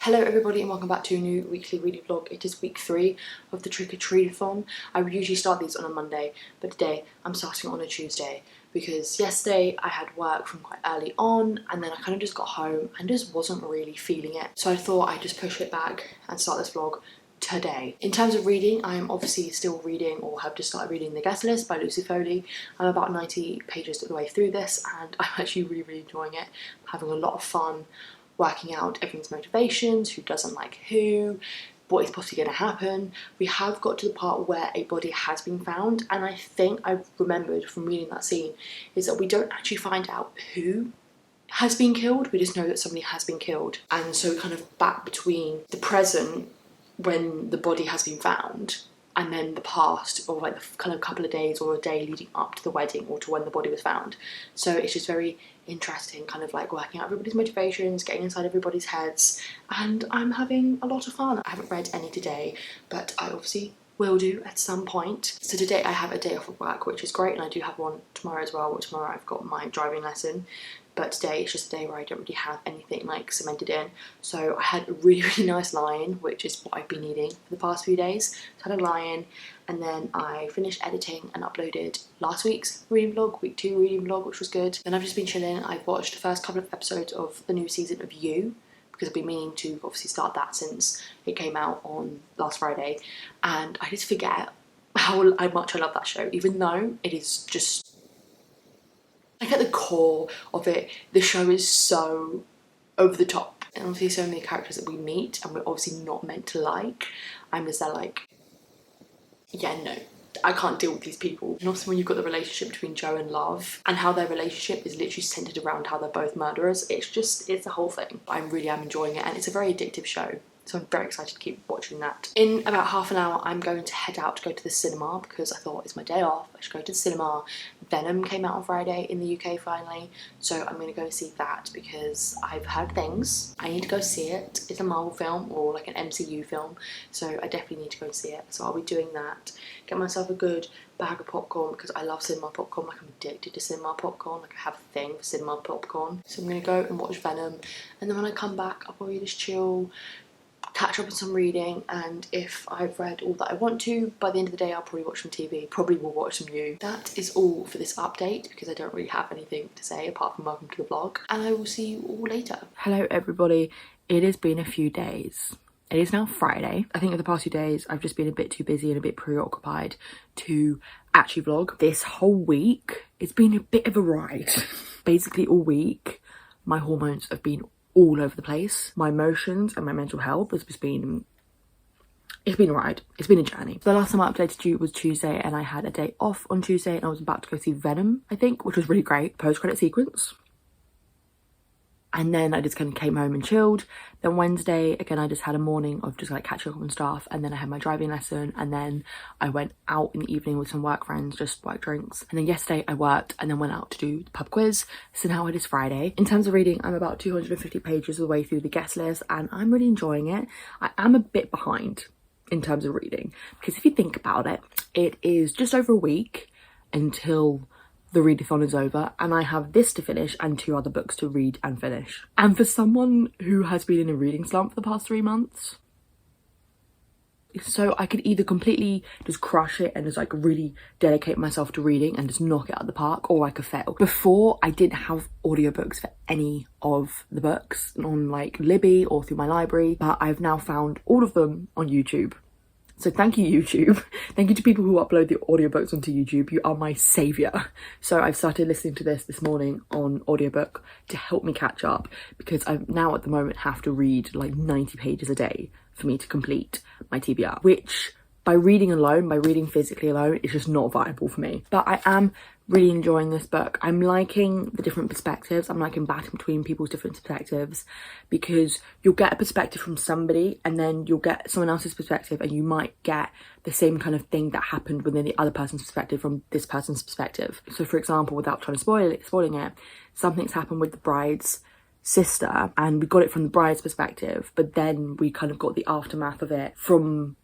Hello everybody and welcome back to a new weekly reading vlog. It is week 3 of the trick-or-treat-a-thon. I would usually start these on a Monday, but today I'm starting on a Tuesday because yesterday I had work from quite early on and then I kind of just got home and just wasn't really feeling it. So I thought I'd just push it back and start this vlog today. In terms of reading, I am obviously still reading or have just started reading The Guest List by Lucy Foley. I'm about 90 pages of the way through this and I'm actually really enjoying it. I'm having a lot of fun working out everyone's motivations, who doesn't like who, what is possibly going to happen. We have got to the part where a body has been found, and I think I've remembered from reading that scene is that we don't actually find out who has been killed, we just know that somebody has been killed. And so kind of back between the present when the body has been found and then the past, or like the kind of couple of days or a day leading up to the wedding or to when the body was found. So it's just very interesting, kind of like working out everybody's motivations, getting inside everybody's heads, and I'm having a lot of fun. I haven't read any today, but I obviously will do at some point. So today I have a day off of work, which is great, and I do have one tomorrow as well. Tomorrow I've got my driving lesson, but today it's just a day where I don't really have anything like cemented in. So I had a really nice lie-in, which is what I've been needing for the past few days. So I had a lie-in, and then I finished editing and uploaded last week's reading vlog, week 2 reading vlog, which was good. Then I've just been chilling. I've watched the first couple of episodes of the new season of You, because I've been meaning to obviously start that since it came out on last Friday, and I just forget how much I love that show, even though it is just like at the core of it, the show is so over the top. And obviously so many characters that we meet and we're obviously not meant to like. I'm just there like, yeah, no, I can't deal with these people. And also when you've got the relationship between Joe and Love and how their relationship is literally centered around how they're both murderers, it's a whole thing. I really am enjoying it and it's a very addictive show. So I'm very excited to keep watching that. In about half an hour, I'm going to head out to go to the cinema because I thought it's my day off, I should go to the cinema. Venom came out on Friday in the UK finally, so I'm going to go see that because I've heard things. I need to go see it. It's a Marvel film or like an MCU film, so I definitely need to go see it. So I'll be doing that. Get myself a good bag of popcorn because I love cinema popcorn. Like I'm addicted to cinema popcorn. Like I have a thing for cinema popcorn. So I'm going to go and watch Venom, and then when I come back, I'll probably just chill, catch up on some reading, and if I've read all that I want to, by the end of the day I'll probably watch some TV, probably will watch some You. That is all for this update because I don't really have anything to say apart from welcome to the vlog, and I will see you all later. Hello everybody, it has been a few days. It is now Friday. I think over the past few days I've just been a bit too busy and a bit preoccupied to actually vlog. This whole week it's been a bit of a ride. Basically all week my hormones have been all over the place. My emotions and my mental health has just been, it's been a ride. It's been a journey. The last time I updated you was Tuesday and I had a day off on Tuesday and I was about to go see Venom, I think, which was really great. Post-credit sequence. And then I just kind of came home and chilled. Then Wednesday, again, I just had a morning of just like catching up on stuff. And then I had my driving lesson. And then I went out in the evening with some work friends, just work drinks. And then yesterday I worked and then went out to do the pub quiz. So now it is Friday. In terms of reading, I'm about 250 pages of the way through The Guest List and I'm really enjoying it. I am a bit behind in terms of reading because if you think about it, it is just over a week until the readathon is over and I have this to finish and 2 other books to read and finish. And for someone who has been in a reading slump for the past 3 months, so I could either completely just crush it and just like really dedicate myself to reading and just knock it out of the park, or I could fail. Before I didn't have audiobooks for any of the books on like Libby or through my library, but I've now found all of them on YouTube. So thank you, YouTube. Thank you to people who upload the audiobooks onto YouTube. You are my saviour. So I've started listening to this morning on audiobook to help me catch up because I now at the moment have to read like 90 pages a day for me to complete my TBR, which by reading alone, by reading physically alone, is just not viable for me. But I am really enjoying this book. I'm liking the different perspectives. I'm liking battling between people's different perspectives because you'll get a perspective from somebody and then you'll get someone else's perspective and you might get the same kind of thing that happened within the other person's perspective from this person's perspective. So for example, without trying to spoiling it, something's happened with the bride's sister and we got it from the bride's perspective, but then we kind of got the aftermath of it from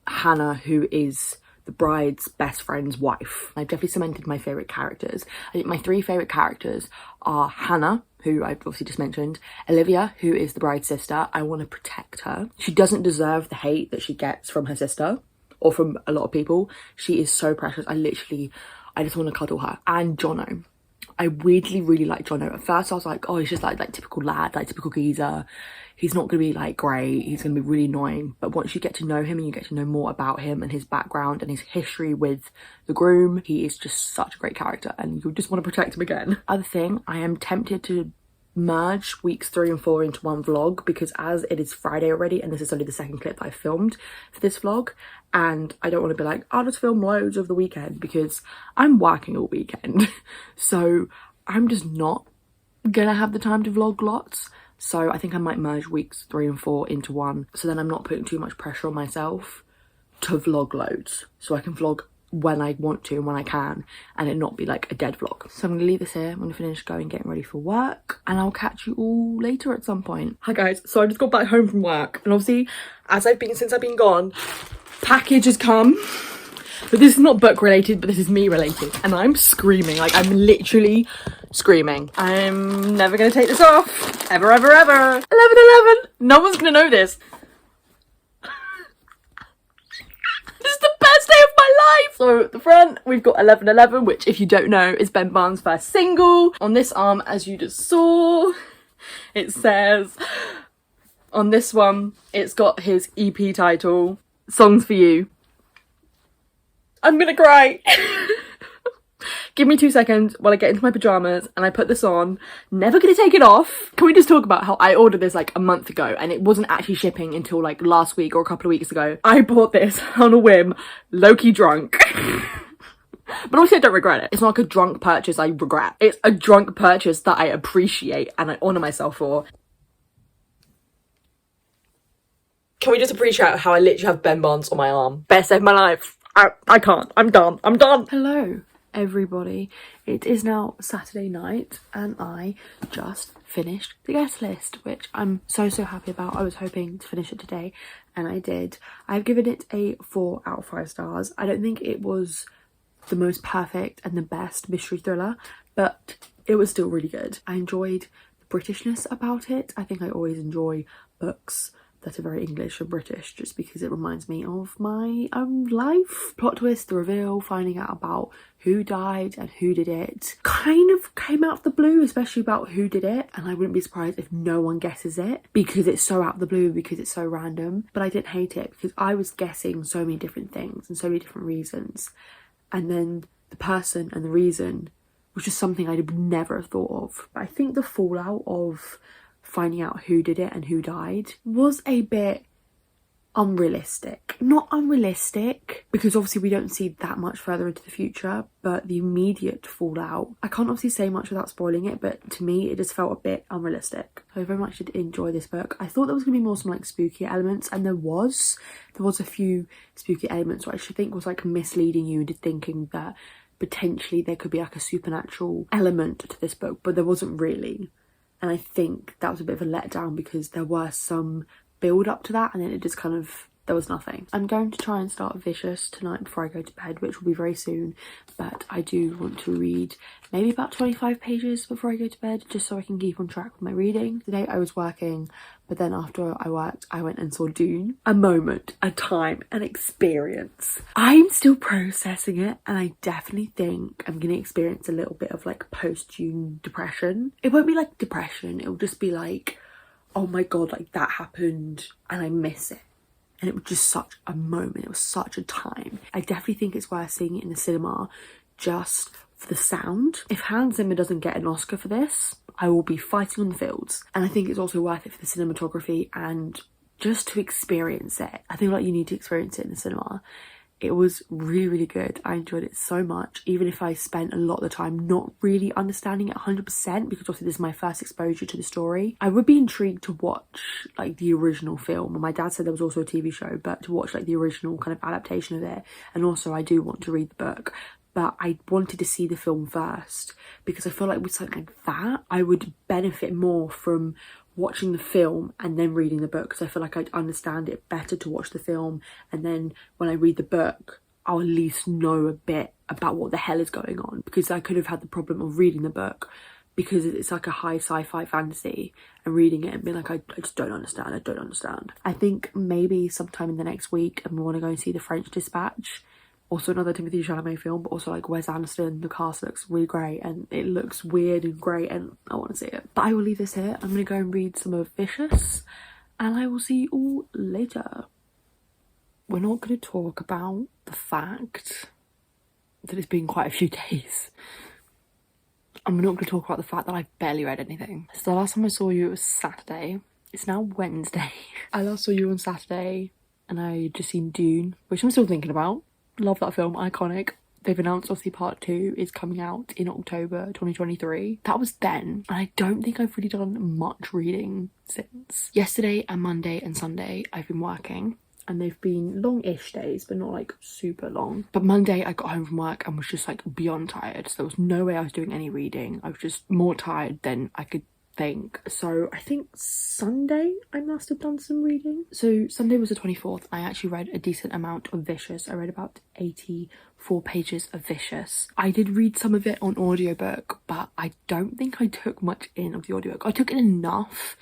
Hannah, who is the bride's best friend's wife. I've definitely cemented my favourite characters. I think my 3 favourite characters are Hannah, who I've obviously just mentioned, Olivia, who is the bride's sister. I want to protect her. She doesn't deserve the hate that she gets from her sister, or from a lot of people. She is so precious. I just want to cuddle her. And Jono. I weirdly really like Jono. At first I was like, oh, he's just like typical lad, like typical geezer. He's not going to be like great. He's going to be really annoying. But once you get to know him and you get to know more about him and his background and his history with the groom, he is just such a great character and you just want to protect him again. Other thing, I am tempted to merge weeks 3 and 4 into one vlog, because as it is Friday already and this is only the second clip that I filmed for this vlog, and I don't want to be like, I'll just film loads of the weekend, because I'm working all weekend. So I'm just not gonna have the time to vlog lots. So I think I might merge weeks 3 and 4 into one, so then I'm not putting too much pressure on myself to vlog loads, so I can vlog when I want to and when I can, and it not be like a dead vlog. So I'm gonna leave this here. I'm gonna finish getting ready for work, and I'll catch you all later at some point. Hi guys, so I just got back home from work, and obviously since I've been gone, package has come. But this is not book related, but this is me related, and I'm screaming. Like, I'm literally screaming. I'm never gonna take this off, ever ever ever. 11:11. No one's gonna know this. This is the best day of my life. So at the front, we've got 11:11, which, if you don't know, is Ben Barnes' first single. On this arm, as you just saw, it says, on this one, it's got his EP title, Songs for You. I'm gonna cry. Give me 2 seconds while I get into my pajamas and I put this on. Never gonna take it off. Can we just talk about how I ordered this like a month ago and it wasn't actually shipping until like last week or a couple of weeks ago. I bought this on a whim, low-key drunk. But obviously I don't regret it. It's not like a drunk purchase I regret. It's a drunk purchase that I appreciate and I honour myself for. Can we just appreciate how I literally have Ben Barnes on my arm? Best day of my life. I can't. I'm done. Hello, everybody. It is now Saturday night and I just finished the guest list, which I'm so happy about. I was hoping to finish it today and I did. I've given it a 4 out of 5 stars. I don't think it was the most perfect and the best mystery thriller, but it was still really good. I enjoyed the Britishness about it. I think I always enjoy books that are very English and British just because it reminds me of my own life. Plot twist, the reveal, finding out about who died and who did it kind of came out of the blue, especially about who did it, and I wouldn't be surprised if no one guesses it because it's so out of the blue, because it's so random. But I didn't hate it because I was guessing so many different things and so many different reasons, and then the person and the reason was just something I would never have thought of. But I think the fallout of finding out who did it and who died was a bit unrealistic. Not unrealistic, because obviously we don't see that much further into the future, but the immediate fallout, I can't obviously say much without spoiling it, but to me it just felt a bit unrealistic. I very much did enjoy this book. I thought there was going to be more some like spooky elements, and there was a few spooky elements which I think was like misleading you into thinking that potentially there could be like a supernatural element to this book, but there wasn't really. And I think that was a bit of a letdown because there were some build up to that and then it just kind of, there was nothing. I'm going to try and start Vicious tonight before I go to bed, which will be very soon, but I do want to read maybe about 25 pages before I go to bed, just so I can keep on track with my reading. Today I was working, but then after I worked, I went and saw Dune. A moment, a time, an experience. I'm still processing it, and I definitely think I'm gonna experience a little bit of like post-Dune depression. It won't be like depression, it'll just be like, oh my god, like that happened and I miss it. And it was just such a moment, it was such a time. I definitely think it's worth seeing it in the cinema just for the sound. If Hans Zimmer doesn't get an Oscar for this, I will be fighting on the fields. And I think it's also worth it for the cinematography and just to experience it. I think like you need to experience it in the cinema. It was really good. I enjoyed it so much, even if I spent a lot of the time not really understanding it 100%, because obviously this is my first exposure to the story. I would be intrigued to watch like the original film, and my dad said there was also a TV show, but to watch like the original kind of adaptation of it. And also I do want to read the book, but I wanted to see the film first because I feel like with something like that I would benefit more from watching the film and then reading the book, because I feel like I'd understand it better to watch the film, and then when I read the book I'll at least know a bit about what the hell is going on, because I could have had the problem of reading the book because it's like a high sci-fi fantasy and reading it and being like, I just don't understand, I don't understand. I think maybe sometime in the next week I'm going to go and see The French Dispatch, also another Timothee Chalamet film, but also like Wes Anderson. The cast looks really great and it looks weird and great and I want to see it. But I will leave this here. I'm going to go and read some of Vicious and I will see you all later. We're not going to talk about the fact that it's been quite a few days. I'm not going to talk about the fact that I've barely read anything. So the last time I saw you, it was Saturday. It's now Wednesday. I last saw you on Saturday and I just seen Dune, which I'm still thinking about. Love that film, iconic. They've announced obviously part 2 is coming out in October 2023. That was then, and I don't think I've really done much reading since. Yesterday and Monday and Sunday I've been working, and they've been long-ish days, but not like super long. But Monday I got home from work and was just like beyond tired. So there was no way I was doing any reading. I was just more tired than I could think. So I think Sunday I must have done some reading. So Sunday was the 24th. I actually read a decent amount of Vicious. I read about 84 pages of Vicious. I did read some of it on audiobook, but I don't think I took much in of the audiobook. I took in enough,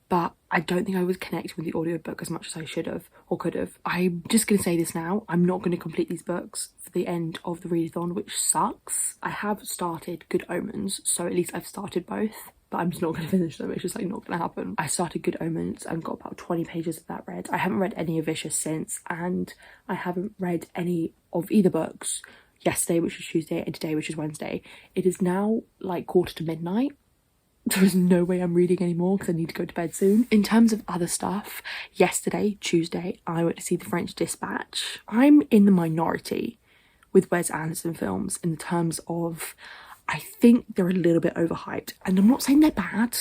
but I don't think I was connecting with the audiobook as much as I should have or could have. I'm just going to say this now. I'm not going to complete these books for the end of the readathon, which sucks. I have started Good Omens, so at least I've started both, but I'm just not going to finish them. It's just like not going to happen. I started Good Omens and got about 20 pages of that read. I haven't read any of Vicious since, and I haven't read any of either books yesterday, which was Tuesday, and today, which is Wednesday. It is now like midnight. There is no way I'm reading anymore because I need to go to bed soon. In terms of other stuff, yesterday, Tuesday, I went to see The French Dispatch. I'm in the minority with Wes Anderson films in terms of, I think they're a little bit overhyped. And I'm not saying they're bad.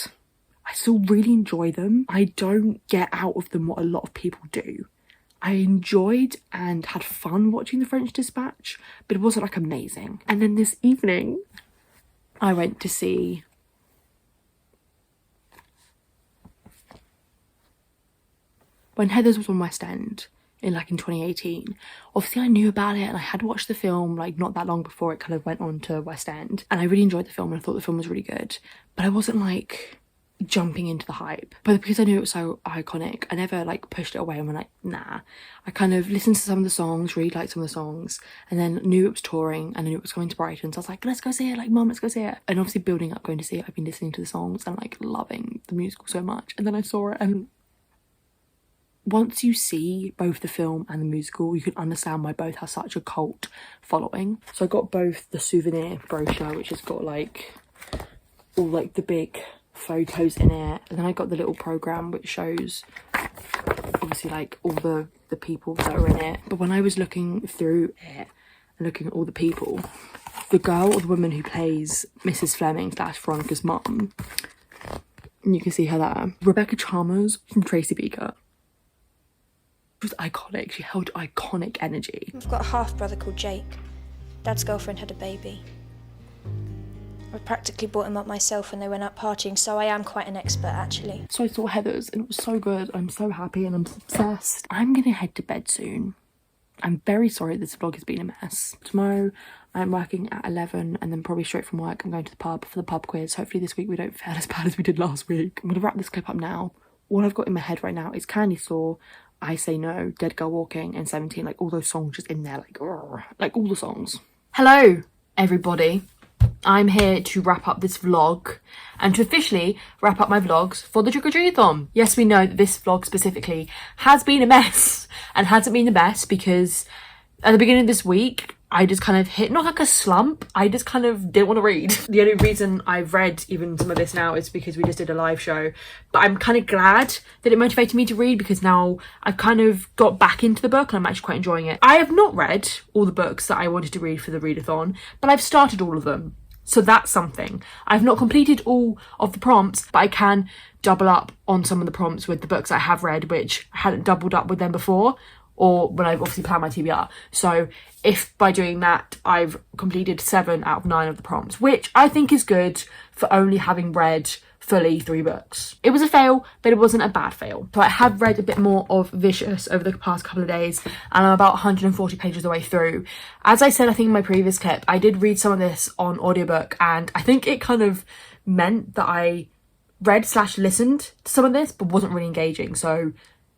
I still really enjoy them. I don't get out of them what a lot of people do. I enjoyed and had fun watching The French Dispatch, but it wasn't like amazing. And then this evening, I went to see When Heathers was on West End in 2018, obviously I knew about it and I had watched the film like not that long before it kind of went on to West End, and I really enjoyed the film and I thought the film was really good, but I wasn't like jumping into the hype. But because I knew it was so iconic, I never like pushed it away and went like, nah. I kind of listened to some of the songs, really liked some of the songs, and then knew it was touring and I knew it was coming to Brighton, so I was like, let's go see it, like mum, let's go see it. And obviously building up going to see it, I've been listening to the songs and like loving the musical so much, and then I saw it, and once you see both the film and the musical, you can understand why both have such a cult following. So I got both the souvenir brochure, which has got like all like the big photos in it, and then I got the little program which shows obviously like all the people that are in it. But when I was looking through it and looking at all the people, the girl or the woman who plays Mrs. Fleming / Veronica's mum, and you can see her there, Rebecca Chalmers from Tracy Beaker. Was iconic. She held iconic energy. I've got a half-brother called Jake. Dad's girlfriend had a baby. I practically brought him up myself when they went out partying, so I am quite an expert actually. So I saw Heathers and it was so good. I'm so happy and I'm obsessed. I'm gonna head to bed soon. I'm very sorry this vlog has been a mess. Tomorrow I'm working at 11 and then probably straight from work I'm going to the pub for the pub quiz. Hopefully this week we don't fail as bad as we did last week. I'm gonna wrap this clip up now. All I've got in my head right now is Candy Store, I Say No, Dead Girl Walking, and 17, like all those songs just in there, like all the songs. Hello, everybody. I'm here to wrap up this vlog and to officially wrap up my vlogs for the trick-or-treat-a-thon. Yes, we know that this vlog specifically has been a mess and hasn't been the best because at the beginning of this week, I just kind of hit, not like a slump, I just kind of didn't want to read. The only reason I've read even some of this now is because we just did a live show. But I'm kind of glad that it motivated me to read because now I've kind of got back into the book and I'm actually quite enjoying it. I have not read all the books that I wanted to read for the readathon, but I've started all of them. So that's something. I've not completed all of the prompts, but I can double up on some of the prompts with the books I have read, which I hadn't doubled up with them before. or when I've obviously planned my TBR. So if by doing that I've completed 7 out of 9 of the prompts, which I think is good for only having read fully 3 books. It was a fail, but it wasn't a bad fail. So I have read a bit more of Vicious over the past couple of days, and I'm about 140 pages the way through. As I said, I think in my previous clip, I did read some of this on audiobook, and I think it kind of meant that I read/listened to some of this, but wasn't really engaging. So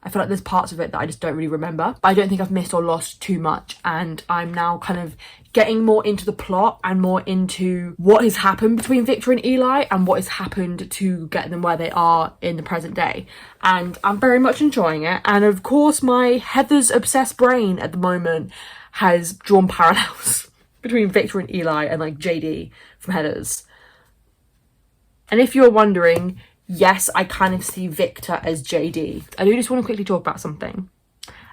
I feel like there's parts of it that I just don't really remember. But I don't think I've missed or lost too much, and I'm now kind of getting more into the plot and more into what has happened between Victor and Eli and what has happened to get them where they are in the present day. And I'm very much enjoying it. And of course, my Heather's obsessed brain at the moment has drawn parallels between Victor and Eli and like JD from Heather's. And if you're wondering, yes, I kind of see Victor as JD. I do just want to quickly talk about something.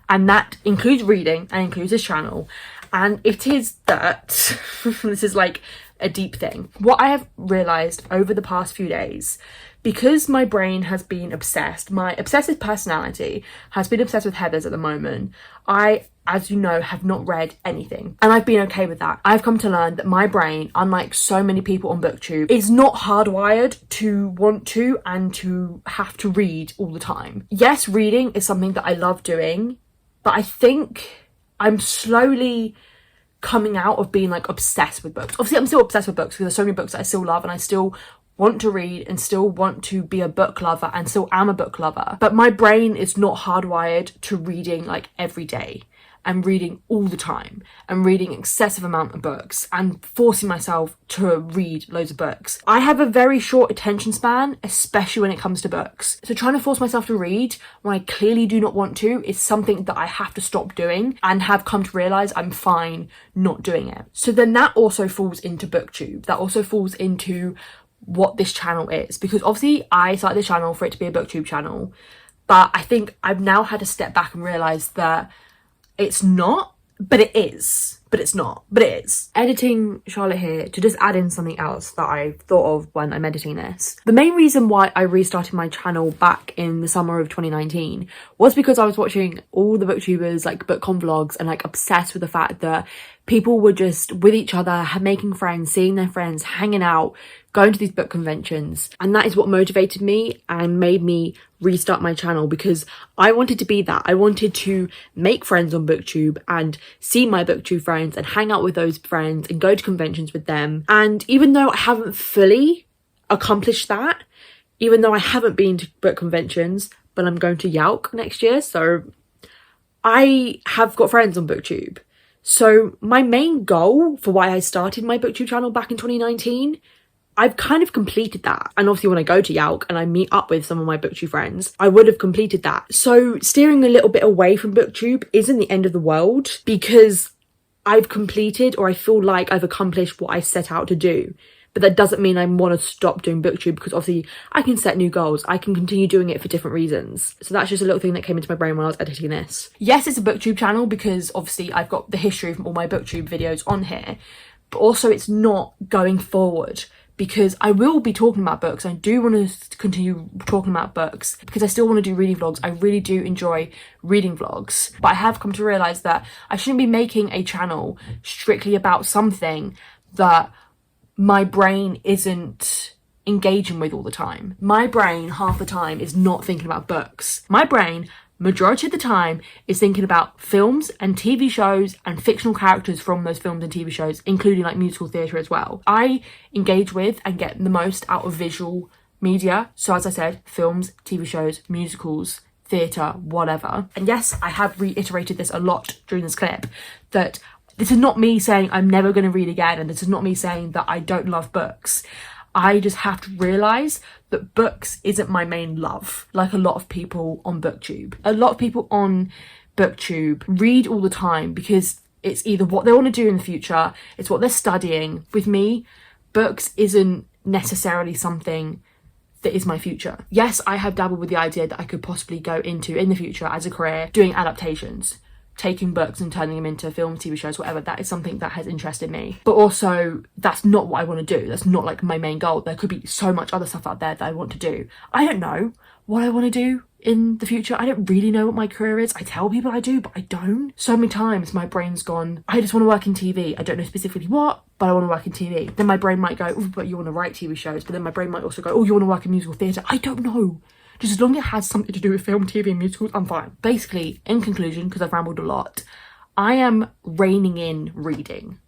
And that includes reading and includes his channel. And it is that, this is like a deep thing. What I have realised over the past few days, because my brain has been obsessed, my obsessive personality has been obsessed with Heather's at the moment, I, as you know, have not read anything. And I've been okay with that. I've come to learn that my brain, unlike so many people on BookTube, is not hardwired to want to and to have to read all the time. Yes, reading is something that I love doing, but I think I'm slowly coming out of being like obsessed with books. Obviously, I'm still obsessed with books because there's so many books that I still love and I still want to read and still want to be a book lover and still am a book lover. But my brain is not hardwired to reading like every day and reading all the time and reading excessive amount of books and forcing myself to read loads of books. I have a very short attention span, especially when it comes to books. So trying to force myself to read when I clearly do not want to is something that I have to stop doing and have come to realise I'm fine not doing it. So then that also falls into BookTube. That also falls into what this channel is, because obviously I started this channel for it to be a BookTube channel, but I think I've now had to step back and realise that it's not, but it is. But it's not, but it is. Editing Charlotte here to just add in something else that I thought of when I'm editing this. The main reason why I restarted my channel back in the summer of 2019 was because I was watching all the booktubers, like BookCon vlogs, and like obsessed with the fact that people were just with each other, making friends, seeing their friends, hanging out, going to these book conventions. And that is what motivated me and made me restart my channel, because I wanted to be that. I wanted to make friends on BookTube and see my BookTube friends and hang out with those friends and go to conventions with them. And even though I haven't fully accomplished that, even though I haven't been to book conventions, but I'm going to Yalk next year, so I have got friends on BookTube. So my main goal for why I started my BookTube channel back in 2019, I've kind of completed that. And obviously when I go to Yalk and I meet up with some of my BookTube friends, I would have completed that. So steering a little bit away from BookTube isn't the end of the world, because I've completed, or I feel like I've accomplished what I set out to do. But that doesn't mean I want to stop doing BookTube, because obviously I can set new goals. I can continue doing it for different reasons. So that's just a little thing that came into my brain when I was editing this. Yes, it's a BookTube channel because obviously I've got the history from all my BookTube videos on here, but also it's not going forward, because I will be talking about books. I do want to continue talking about books because I still want to do reading vlogs. I really do enjoy reading vlogs, but I have come to realise that I shouldn't be making a channel strictly about something that my brain isn't engaging with all the time. My brain half the time is not thinking about books. My brain majority of the time is thinking about films and TV shows and fictional characters from those films and TV shows, including like musical theatre as well. I engage with and get the most out of visual media. So as I said, films, TV shows, musicals, theatre, whatever. And yes, I have reiterated this a lot during this clip, that this is not me saying I'm never going to read again, and this is not me saying that I don't love books. I just have to realise that books isn't my main love, like a lot of people on BookTube. A lot of people on BookTube read all the time because it's either what they want to do in the future, it's what they're studying. With me, books isn't necessarily something that is my future. Yes, I have dabbled with the idea that I could possibly go into in the future as a career doing adaptations, taking books and turning them into films, TV shows, whatever. That is something that has interested me. But also, that's not what I want to do. That's not like my main goal. There could be so much other stuff out there that I want to do. I don't know what I want to do. in the future. I don't really know what my career is. I tell people I do, but I don't. So many times my brain's gone, I just want to work in TV. I don't know specifically what, but I want to work in TV. Then my brain might go, oh, but you want to write TV shows. But then my brain might also go, oh, you want to work in musical theatre. I don't know. Just as long as it has something to do with film, TV and musicals, I'm fine. Basically, in conclusion, because I've rambled a lot, I am reining in reading.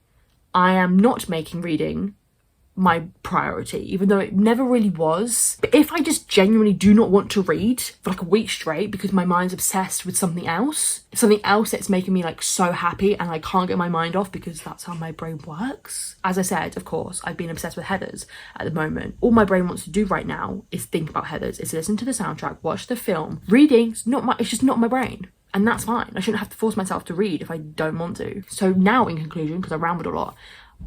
I am not making reading my priority, even though it never really was. But if I just genuinely do not want to read for like a week straight because my mind's obsessed with something else that's making me like so happy and I can't get my mind off because that's how my brain works. As I said, of course, I've been obsessed with Heathers at the moment. All my brain wants to do right now is think about Heathers, is listen to the soundtrack, watch the film. Reading's it's just not my brain. And that's fine. I shouldn't have to force myself to read if I don't want to. So now, in conclusion, because I rambled a lot,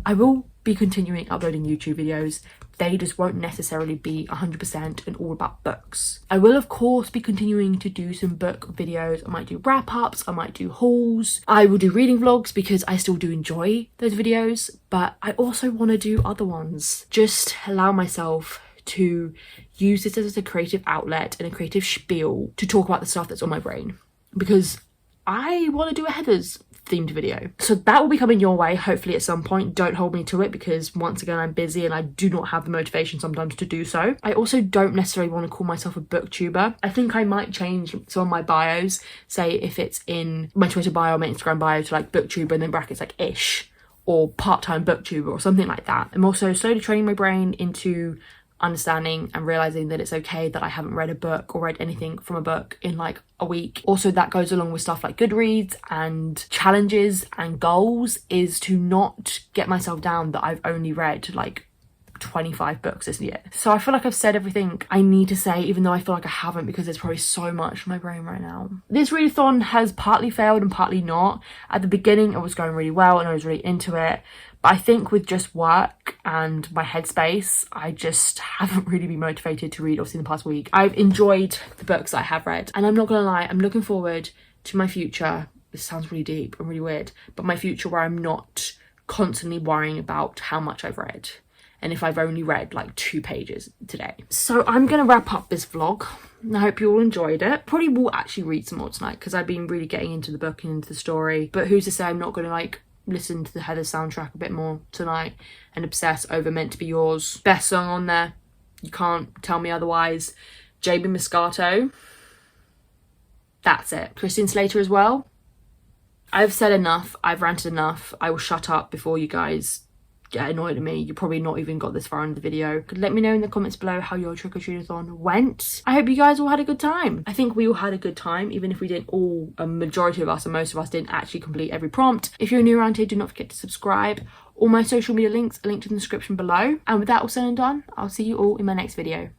I will be continuing uploading YouTube videos. They just won't necessarily be 100% and all about books. I will, of course, be continuing to do some book videos. I might do wrap-ups, I might do hauls. I will do reading vlogs because I still do enjoy those videos, but I also want to do other ones. Just allow myself to use this as a creative outlet and a creative spiel to talk about the stuff that's on my brain, because I want to do a Heathers themed video. So that will be coming your way, hopefully at some point. Don't hold me to it because once again, I'm busy and I do not have the motivation sometimes to do so. I also don't necessarily want to call myself a booktuber. I think I might change some of my bios, say if it's in my Twitter bio or my Instagram bio to like booktuber and then brackets like ish or part-time booktuber or something like that. I'm also slowly training my brain into understanding and realizing that it's okay that I haven't read a book or read anything from a book in like a week. Also, that goes along with stuff like Goodreads and challenges and goals, is to not get myself down that I've only read like 25 books this year. So I feel like I've said everything I need to say, even though I feel like I haven't, because there's probably so much in my brain right now. This readathon has partly failed and partly not. At the beginning it was going really well and I was really into it, but I think with just work and my headspace, I just haven't really been motivated to read, obviously, in the past week. I've enjoyed the books that I have read, and I'm not gonna lie, I'm looking forward to my future. This sounds really deep and really weird, but my future where I'm not constantly worrying about how much I've read and if I've only read like 2 pages today. So I'm gonna wrap up this vlog. I hope you all enjoyed it. Probably will actually read some more tonight because I've been really getting into the book and into the story, but who's to say I'm not gonna like listen to the Heathers soundtrack a bit more tonight and obsess over Meant to Be Yours. Best song on there, you can't tell me otherwise. JB Moscato, that's it. Christian Slater as well. I've said enough, I've ranted enough. I will shut up before you guys get annoyed at me. You probably not even got this far in the video. Let me know in the comments below how your trick-or-treat-a-thon went. I hope you guys all had a good time. I think we all had a good time, even if we didn't all, a majority of us and most of us didn't actually complete every prompt. If you're new around here, do not forget to subscribe. All my social media links are linked in the description below. And with that all said and done, I'll see you all in my next video.